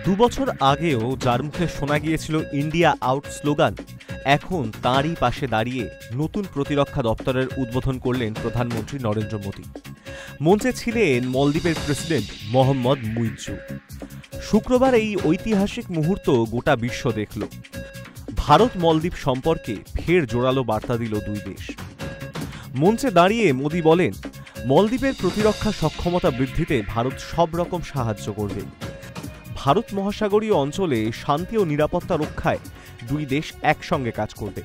দুবছর আগেও যার মুখে শোনা গিয়েছিল ইন্ডিয়া আউট স্লোগান, এখন তাঁরই পাশে দাঁড়িয়ে নতুন প্রতিরক্ষা দপ্তরের উদ্বোধন করলেন প্রধানমন্ত্রী নরেন্দ্র মোদী। মঞ্চে ছিলেন মলদ্বীপের প্রেসিডেন্ট মোহাম্মদ মুইজ্জু। শুক্রবার এই ঐতিহাসিক মুহূর্ত গোটা বিশ্ব দেখল। ভারত মলদ্বীপ সম্পর্কে ফের জোরালো বার্তা দিল দুই দেশ। মঞ্চে দাঁড়িয়ে মোদী বলেন, মলদ্বীপের প্রতিরক্ষা সক্ষমতা বৃদ্ধিতে ভারত সব রকম সাহায্য করবে। ভারত মহাসাগরীয় অঞ্চলে শান্তি ও নিরাপত্তা রক্ষায় দুই দেশ একসঙ্গে কাজ করবে।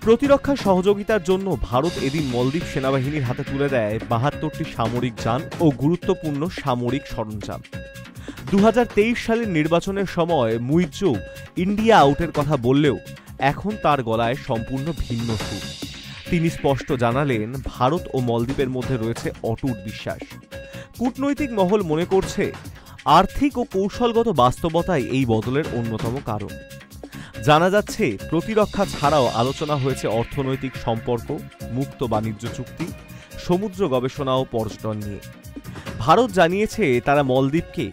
প্রতিরক্ষা সহযোগিতার জন্য ভারত এদিন মলদ্বীপ সেনাবাহিনীর হাতে তুলে দেয় ৭২টি সামরিক যান ও গুরুত্বপূর্ণ সামরিক সরঞ্জাম। ২০২৩ সালের নির্বাচনের সময় মুইজ্জু ইন্ডিয়া আউটের কথা বললেও এখন তার গলায় সম্পূর্ণ ভিন্ন সুর। তিনি স্পষ্ট জানালেন, ভারত ও মলদ্বীপের মধ্যে রয়েছে অটুট বিশ্বাস। কূটনৈতিক মহল মনে করছে, আর্থিক ও কৌশলগত বাস্তবতাই এই বদলের অন্যতম কারণ। জানা যাচ্ছে, প্রতিরক্ষা ছাড়াও আলোচনা হয়েছে অর্থনৈতিক সম্পর্ক, মুক্ত বাণিজ্য চুক্তি, সমুদ্র গবেষণা ও পর্যটন নিয়ে। ভারত জানিয়েছে তারা মলদ্বীপকে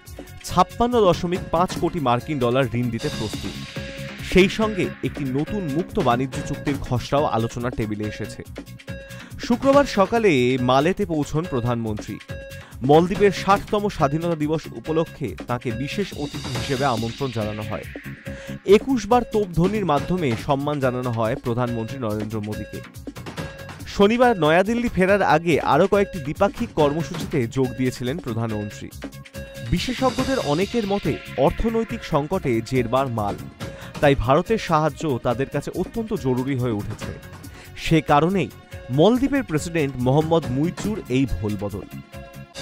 ৫৬.৫ কোটি মার্কিন ডলার ঋণ দিতে প্রস্তুত। সেই সঙ্গে একটি নতুন মুক্ত বাণিজ্য চুক্তির খসড়াও আলোচনার টেবিলে এসেছে। শুক্রবার সকালে মালেতে পৌঁছন প্রধানমন্ত্রী। মলদ্বীপের ৬০তম স্বাধীনতা দিবস উপলক্ষে তাকে বিশেষ অতিথি হিসেবে আমন্ত্রণ জানানো হয়। ২১ বার তোপধ্বনির মাধ্যমে সম্মান জানানো হয় প্রধানমন্ত্রী নরেন্দ্র মোদীকে। শনিবার নয়াদিল্লি ফেরার আগে আরও কয়েকটি দ্বিপাক্ষিক কর্মসূচিতে যোগ দিয়েছিলেন প্রধানমন্ত্রী। বিশেষজ্ঞদের অনেকের মতে, অর্থনৈতিক সংকটে জেরবার মাল, তাই ভারতের সাহায্য তাদের কাছে অত্যন্ত জরুরি হয়ে উঠেছে। সে কারণেই মলদ্বীপের প্রেসিডেন্ট মোহাম্মদ মুইজ্জুর এই ভোলবদল।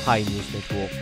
High news network.